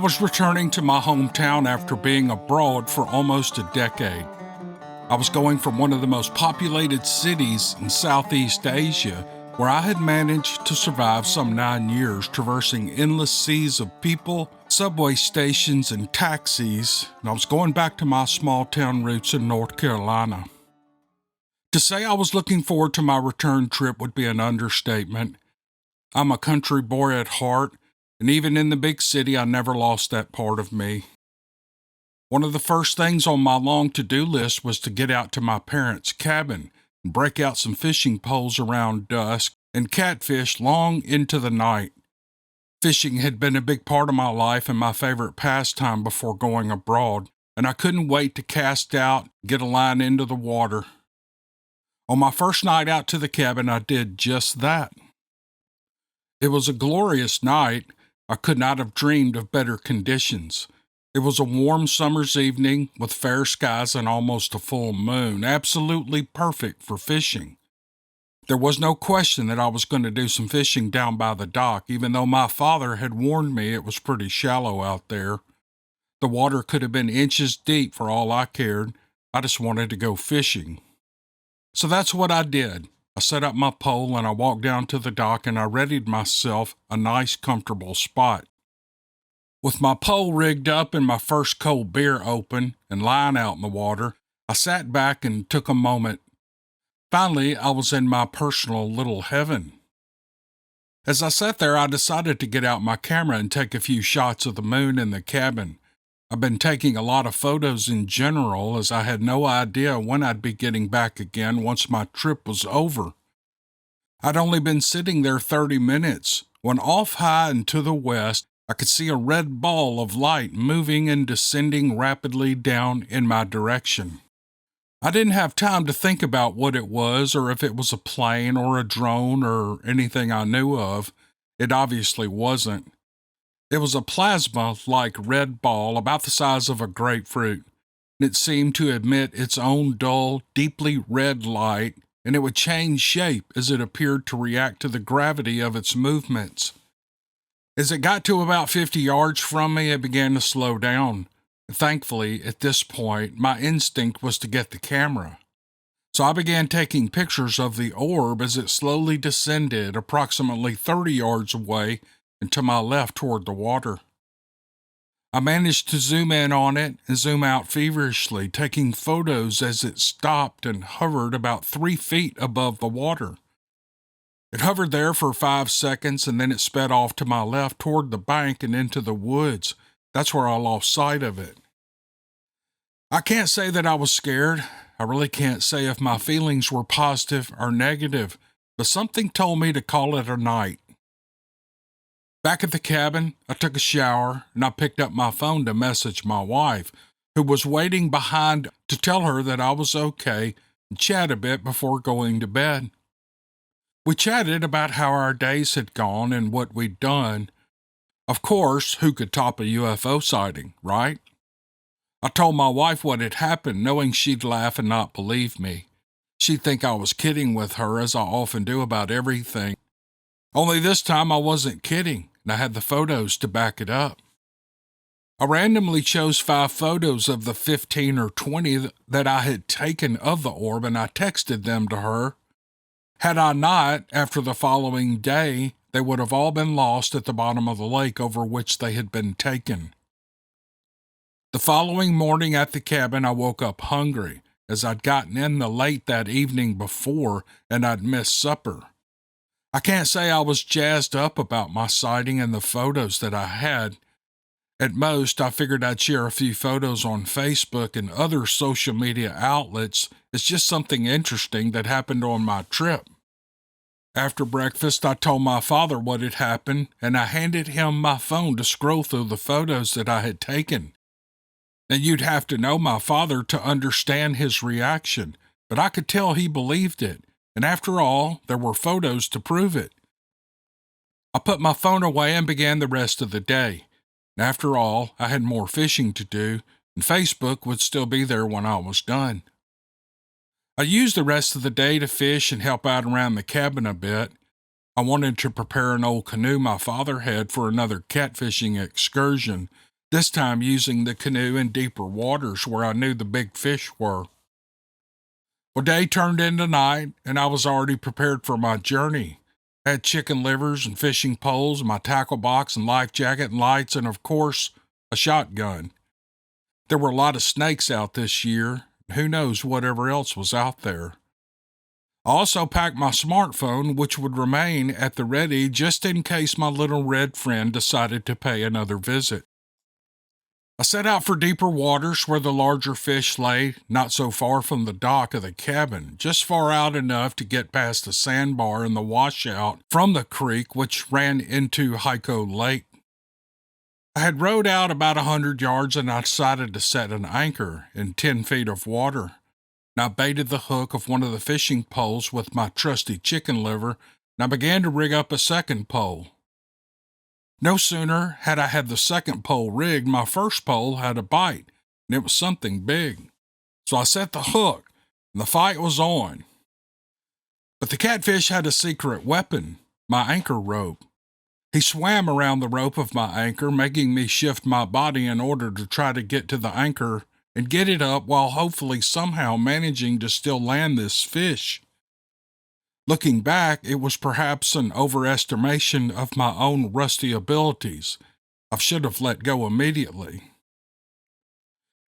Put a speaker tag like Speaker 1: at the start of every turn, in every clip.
Speaker 1: was returning to my hometown after being abroad for almost a decade. I was going from one of the most populated cities in Southeast Asia, where I had managed to survive some 9 years traversing endless seas of people, subway stations, and taxis, and I was going back to my small town roots in North Carolina. To say I was looking forward to my return trip would be an understatement. I'm a country boy at heart, and even in the big city, I never lost that part of me. One of the first things on my long to-do list was to get out to my parents' cabin and break out some fishing poles around dusk and catfish long into the night. Fishing had been a big part of my life and my favorite pastime before going abroad, and I couldn't wait to cast out, get a line into the water. On my first night out to the cabin, I did just that. It was a glorious night. I could not have dreamed of better conditions. It was a warm summer's evening with fair skies and almost a full moon, absolutely perfect for fishing. There was no question that I was going to do some fishing down by the dock, even though my father had warned me it was pretty shallow out there. The water could have been inches deep for all I cared. I just wanted to go fishing. So that's what I did. I set up my pole and I walked down to the dock and I readied myself a nice, comfortable spot. With my pole rigged up and my first cold beer open and line out in the water, I sat back and took a moment. Finally, I was in my personal little heaven. As I sat there, I decided to get out my camera and take a few shots of the moon in the cabin. I've been taking a lot of photos in general, as I had no idea when I'd be getting back again once my trip was over. I'd only been sitting there 30 minutes when off high and to the west, I could see a red ball of light moving and descending rapidly down in my direction. I didn't have time to think about what it was or if it was a plane or a drone or anything I knew of. It obviously wasn't. It was a plasma-like red ball about the size of a grapefruit, and it seemed to emit its own dull, deeply red light, and it would change shape as it appeared to react to the gravity of its movements. As it got to about 50 yards from me, it began to slow down. Thankfully, at this point, my instinct was to get the camera. So I began taking pictures of the orb as it slowly descended approximately 30 yards away and to my left toward the water. I managed to zoom in on it and zoom out feverishly, taking photos as it stopped and hovered about 3 feet above the water. It hovered there for 5 seconds and then it sped off to my left toward the bank and into the woods. That's where I lost sight of it. I can't say that I was scared. I really can't say if my feelings were positive or negative, but something told me to call it a night. Back at the cabin, I took a shower and I picked up my phone to message my wife, who was waiting behind to tell her that I was okay and chat a bit before going to bed. We chatted about how our days had gone and what we'd done. Of course, who could top a UFO sighting, right? I told my wife what had happened, knowing she'd laugh and not believe me. She'd think I was kidding with her, as I often do about everything. Only this time I wasn't kidding, and I had the photos to back it up. I randomly chose 5 photos of the 15 or 20 that I had taken of the orb, and I texted them to her. Had I not, after the following day, they would have all been lost at the bottom of the lake over which they had been taken. The following morning at the cabin, I woke up hungry, as I'd gotten in the late that evening before and I'd missed supper. I can't say I was jazzed up about my sighting and the photos that I had. At most, I figured I'd share a few photos on Facebook and other social media outlets. It's just something interesting that happened on my trip. After breakfast, I told my father what had happened, and I handed him my phone to scroll through the photos that I had taken. And you'd have to know my father to understand his reaction, but I could tell he believed it, and after all, there were photos to prove it. I put my phone away and began the rest of the day. After all, I had more fishing to do, and Facebook would still be there when I was done. I used the rest of the day to fish and help out around the cabin a bit. I wanted to prepare an old canoe my father had for another catfishing excursion, this time using the canoe in deeper waters where I knew the big fish were. Well, day turned into night, and I was already prepared for my journey. I had chicken livers and fishing poles, my tackle box and life jacket and lights, and of course, a shotgun. There were a lot of snakes out this year. Who knows whatever else was out there. I also packed my smartphone, which would remain at the ready just in case my little red friend decided to pay another visit. I set out for deeper waters where the larger fish lay, not so far from the dock of the cabin, just far out enough to get past the sandbar and the washout from the creek which ran into Hyco Lake. I had rowed out about 100 yards and I decided to set an anchor in 10 feet of water. And I baited the hook of one of the fishing poles with my trusty chicken liver, and I began to rig up a second pole. No sooner had I had the second pole rigged, my first pole had a bite, and it was something big. So I set the hook, and the fight was on. But the catfish had a secret weapon, my anchor rope. He swam around the rope of my anchor, making me shift my body in order to try to get to the anchor and get it up while hopefully somehow managing to still land this fish. Looking back, it was perhaps an overestimation of my own rusty abilities. I should have let go immediately.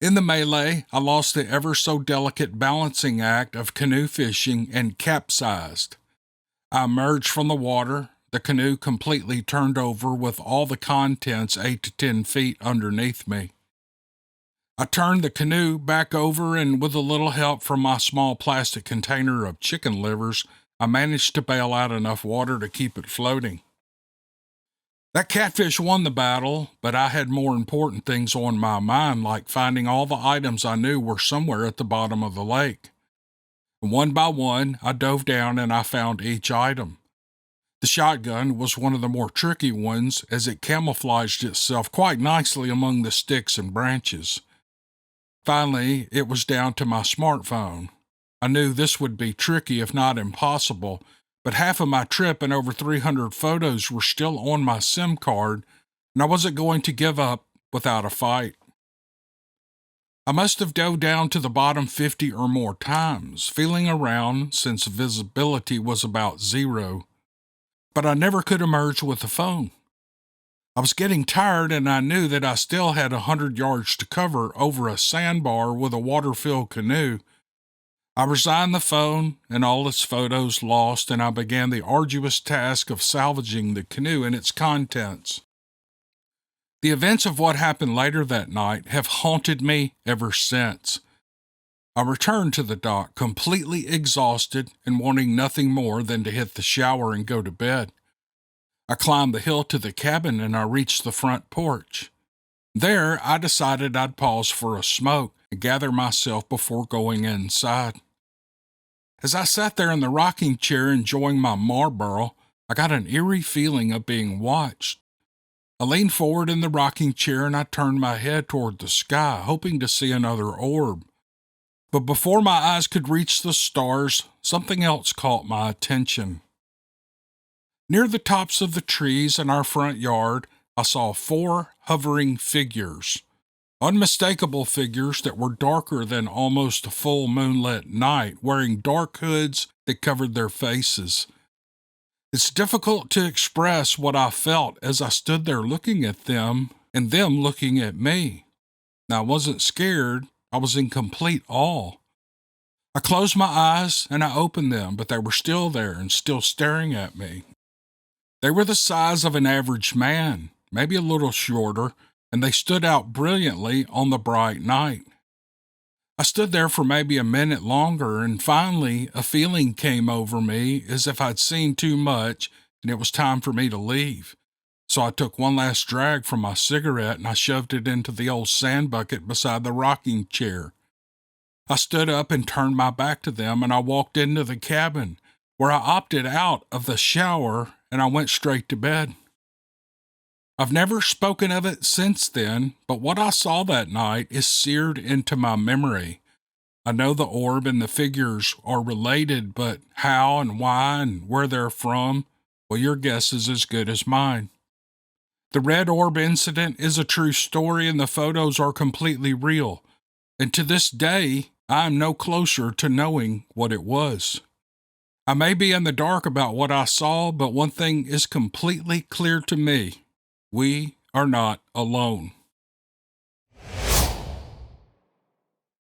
Speaker 1: In the melee, I lost the ever so delicate balancing act of canoe fishing and capsized. I emerged from the water, the canoe completely turned over with all the contents 8 to 10 feet underneath me. I turned the canoe back over and with a little help from my small plastic container of chicken livers, I managed to bail out enough water to keep it floating. That catfish won the battle, but I had more important things on my mind, like finding all the items I knew were somewhere at the bottom of the lake. One by one, I dove down and I found each item. The shotgun was one of the more tricky ones as it camouflaged itself quite nicely among the sticks and branches. Finally, it was down to my smartphone. I knew this would be tricky if not impossible, but half of my trip and over 300 photos were still on my SIM card, and I wasn't going to give up without a fight. I must have dove down to the bottom 50 or more times, feeling around since visibility was about 0, but I never could emerge with the phone. I was getting tired and I knew that I still had 100 yards to cover over a sandbar with a water-filled canoe. I resigned the phone and all its photos lost, and I began the arduous task of salvaging the canoe and its contents. The events of what happened later that night have haunted me ever since. I returned to the dock completely exhausted and wanting nothing more than to hit the shower and go to bed. I climbed the hill to the cabin and I reached the front porch. There, I decided I'd pause for a smoke and gather myself before going inside. As I sat there in the rocking chair enjoying my Marlboro, I got an eerie feeling of being watched. I leaned forward in the rocking chair and I turned my head toward the sky, hoping to see another orb. But before my eyes could reach the stars, something else caught my attention. Near the tops of the trees in our front yard, I saw 4 hovering figures. Unmistakable figures that were darker than almost a full moonlit night, wearing dark hoods that covered their faces. It's difficult to express what I felt as I stood there looking at them and them looking at me. Now, I wasn't scared, I was in complete awe. I closed my eyes and I opened them, but they were still there and still staring at me. They were the size of an average man, maybe a little shorter, and they stood out brilliantly on the bright night. I stood there for maybe a minute longer, and finally a feeling came over me as if I'd seen too much and it was time for me to leave. So I took one last drag from my cigarette and I shoved it into the old sand bucket beside the rocking chair. I stood up and turned my back to them and I walked into the cabin, where I opted out of the shower and I went straight to bed. I've never spoken of it since then, but what I saw that night is seared into my memory. I know the orb and the figures are related, but how and why and where they're from, well, your guess is as good as mine. The red orb incident is a true story and the photos are completely real. And to this day, I am no closer to knowing what it was. I may be in the dark about what I saw, but one thing is completely clear to me. We are not alone.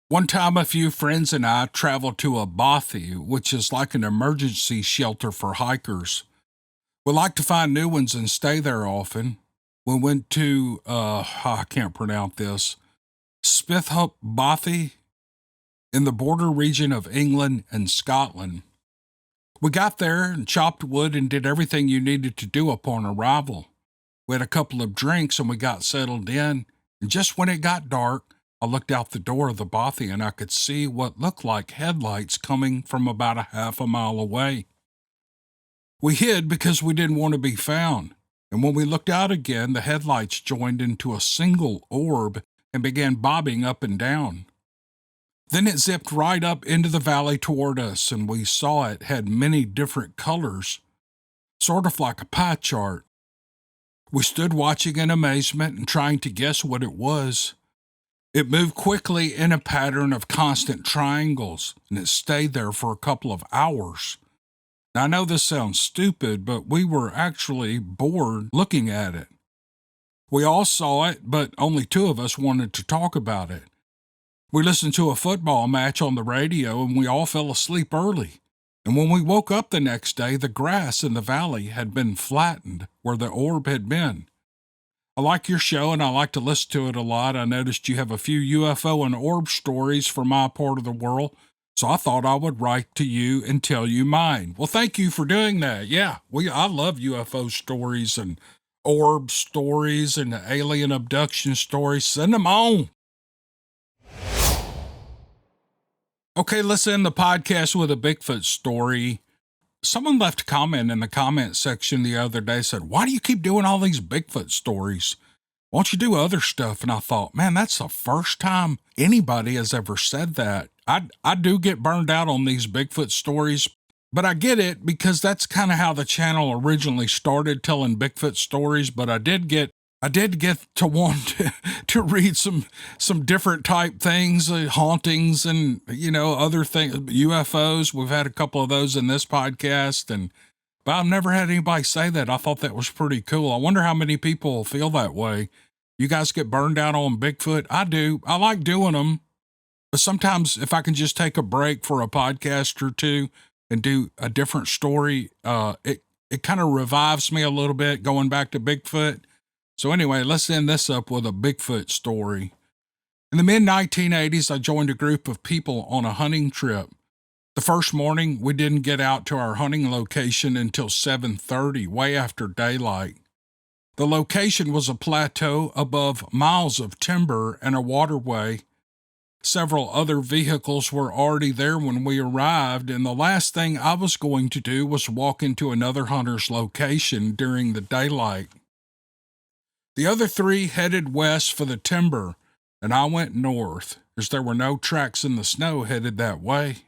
Speaker 1: One time, a few friends and I traveled to a bothy, which is like an emergency shelter for hikers. We like to find new ones and stay there often. We went to, I can't pronounce this, Spithup Bothy in the border region of England and Scotland. We got there and chopped wood and did everything you needed to do upon arrival. We had a couple of drinks and we got settled in, and just when it got dark, I looked out the door of the bothy and I could see what looked like headlights coming from about a half a mile away. We hid because we didn't want to be found, and when we looked out again, the headlights joined into a single orb and began bobbing up and down. Then it zipped right up into the valley toward us, and we saw it had many different colors, sort of like a pie chart. We stood watching in amazement and trying to guess what it was. It moved quickly in a pattern of constant triangles, and it stayed there for a couple of hours. Now, I know this sounds stupid, but we were actually bored looking at it. We all saw it, but only two of us wanted to talk about it. We listened to a football match on the radio, and we all fell asleep early. And when we woke up the next day, the grass in the valley had been flattened where the orb had been. I like your show, and I like to listen to it a lot. I noticed you have a few UFO and orb stories from my part of the world, so I thought I would write to you and tell you mine. Well, thank you for doing that. Yeah, I love UFO stories and orb stories and alien abduction stories. Send them on. Okay, let's end the podcast with a Bigfoot story. Someone left a comment in the comment section the other day, said, "Why do you keep doing all these Bigfoot stories? Why don't you do other stuff?" And I thought, man, that's the first time anybody has ever said that. I do get burned out on these Bigfoot stories, but I get it because that's kind of how the channel originally started, telling Bigfoot stories. But I did get to want to read some different type things, hauntings and, other things, UFOs. We've had a couple of those in this podcast, but I've never had anybody say that. I thought that was pretty cool. I wonder how many people feel that way. You guys get burned out on Bigfoot? I do. I like doing them, but sometimes if I can just take a break for a podcast or two and do a different story, it kind of revives me a little bit going back to Bigfoot. So anyway, let's end this up with a Bigfoot story. In the mid-1980s, I joined a group of people on a hunting trip. The first morning, we didn't get out to our hunting location until 7:30, way after daylight. The location was a plateau above miles of timber and a waterway. Several other vehicles were already there when we arrived, and the last thing I was going to do was walk into another hunter's location during the daylight. The other three headed west for the timber, and I went north, as there were no tracks in the snow headed that way.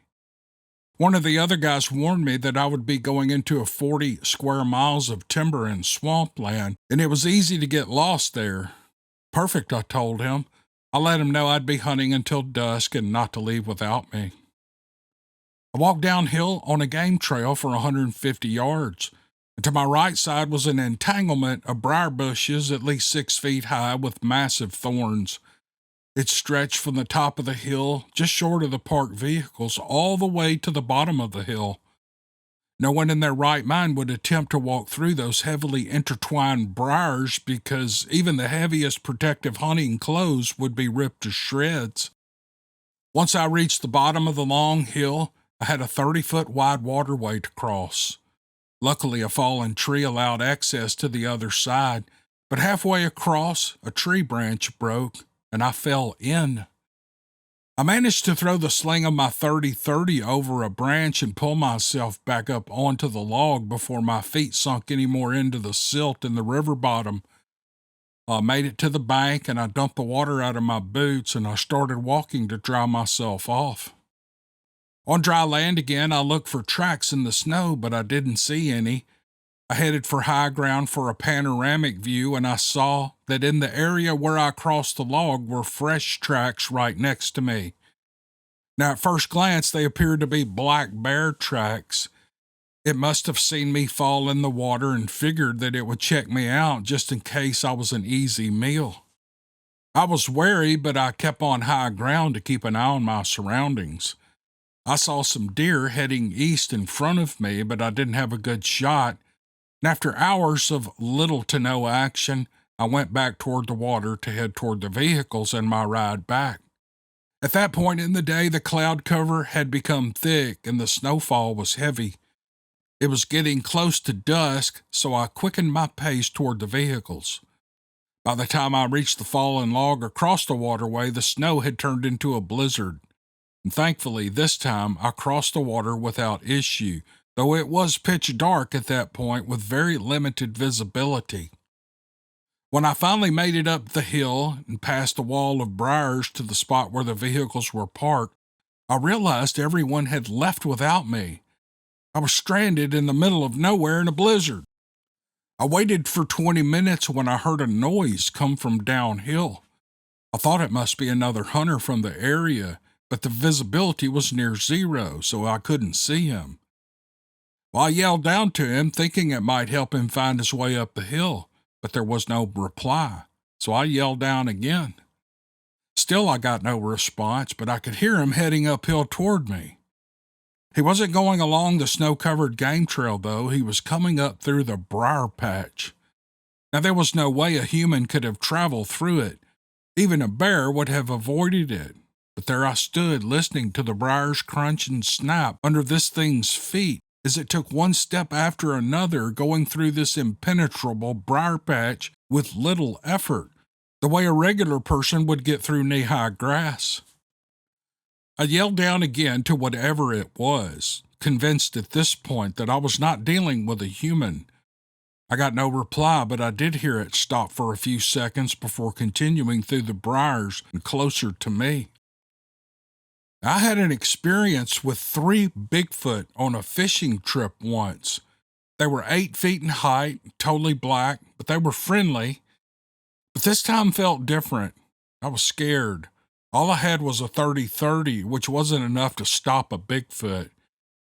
Speaker 1: One of the other guys warned me that I would be going into a 40 square miles of timber and swampland, and it was easy to get lost there. Perfect, I told him. I let him know I'd be hunting until dusk and not to leave without me. I walked downhill on a game trail for 150 yards. And to my right side was an entanglement of briar bushes at least 6 feet high with massive thorns. It stretched from the top of the hill, just short of the parked vehicles, all the way to the bottom of the hill. No one in their right mind would attempt to walk through those heavily intertwined briars because even the heaviest protective hunting clothes would be ripped to shreds. Once I reached the bottom of the long hill, I had a 30-foot wide waterway to cross. Luckily, a fallen tree allowed access to the other side, but halfway across, a tree branch broke, and I fell in. I managed to throw the sling of my 30-30 over a branch and pull myself back up onto the log before my feet sunk any more into the silt in the river bottom. I made it to the bank, and I dumped the water out of my boots, and I started walking to dry myself off. On dry land again, I looked for tracks in the snow, but I didn't see any. I headed for high ground for a panoramic view, and I saw that in the area where I crossed the log were fresh tracks right next to me. Now, at first glance, they appeared to be black bear tracks. It must have seen me fall in the water and figured that it would check me out just in case I was an easy meal. I was wary, but I kept on high ground to keep an eye on my surroundings. I saw some deer heading east in front of me, but I didn't have a good shot. And after hours of little to no action, I went back toward the water to head toward the vehicles and my ride back. At that point in the day, the cloud cover had become thick and the snowfall was heavy. It was getting close to dusk, so I quickened my pace toward the vehicles. By the time I reached the fallen log across the waterway, the snow had turned into a blizzard. And thankfully, this time I crossed the water without issue, though it was pitch dark at that point with very limited visibility. When I finally made it up the hill and past the wall of briars to the spot where the vehicles were parked, I realized everyone had left without me. I was stranded in the middle of nowhere in a blizzard. I waited for 20 minutes when I heard a noise come from downhill. I thought it must be another hunter from the area, but the visibility was near zero, so I couldn't see him. Well, I yelled down to him, thinking it might help him find his way up the hill, but there was no reply, so I yelled down again. Still, I got no response, but I could hear him heading uphill toward me. He wasn't going along the snow-covered game trail, though. He was coming up through the briar patch. Now, there was no way a human could have traveled through it. Even a bear would have avoided it. But there I stood, listening to the briars crunch and snap under this thing's feet as it took one step after another, going through this impenetrable briar patch with little effort, the way a regular person would get through knee-high grass. I yelled down again to whatever it was, convinced at this point that I was not dealing with a human. I got no reply, but I did hear it stop for a few seconds before continuing through the briars and closer to me. I had an experience with 3 Bigfoot on a fishing trip once. They were 8 feet in height, totally black, but they were friendly. But this time felt different. I was scared. All I had was a .30-30, which wasn't enough to stop a Bigfoot.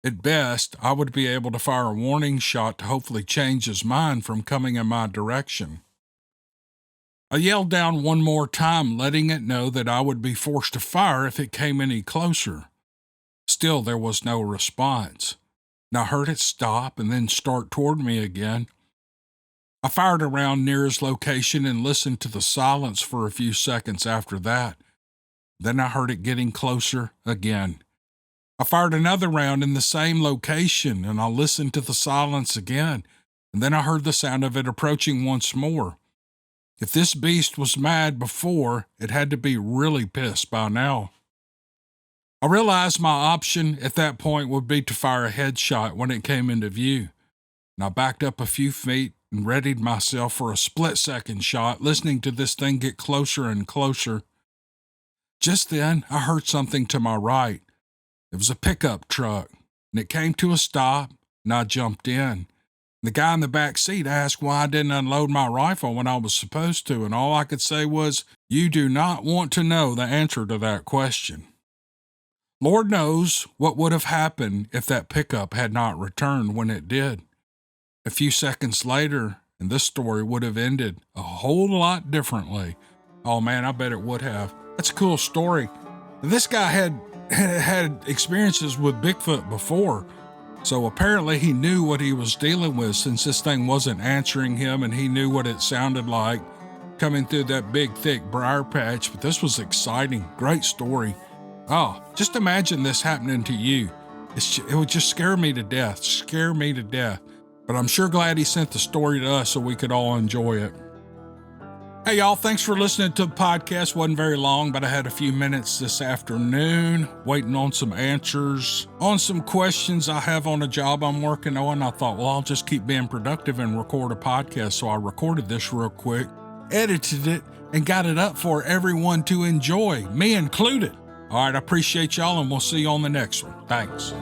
Speaker 1: At best, I would be able to fire a warning shot to hopefully change his mind from coming in my direction. I yelled down one more time, letting it know that I would be forced to fire if it came any closer. Still, there was no response. And I heard it stop and then start toward me again. I fired around near his location and listened to the silence for a few seconds after that. Then I heard it getting closer again. I fired another round in the same location, and I listened to the silence again, and then I heard the sound of it approaching once more. If this beast was mad before, it had to be really pissed by now. I realized my option at that point would be to fire a headshot when it came into view, and I backed up a few feet and readied myself for a split-second shot, listening to this thing get closer and closer. Just then, I heard something to my right. It was a pickup truck, and it came to a stop, and I jumped in. The guy in the back seat asked why I didn't unload my rifle when I was supposed to, and all I could say was, "You do not want to know the answer to that question." Lord knows what would have happened if that pickup had not returned when it did. A few seconds later, and this story would have ended a whole lot differently. Oh man, I bet it would have. That's a cool story. This guy had experiences with Bigfoot before. So apparently he knew what he was dealing with, since this thing wasn't answering him, and he knew what it sounded like coming through that big, thick briar patch. But this was exciting. Great story. Oh, just imagine this happening to you. It would just scare me to death. But I'm sure glad he sent the story to us so we could all enjoy it. Hey, y'all, thanks for listening to the podcast. Wasn't very long, but I had a few minutes this afternoon waiting on some answers on some questions I have on a job I'm working on. I thought, well, I'll just keep being productive and record a podcast. So I recorded this real quick, edited it, and got it up for everyone to enjoy, me included. All right, I appreciate y'all, and we'll see you on the next one. Thanks.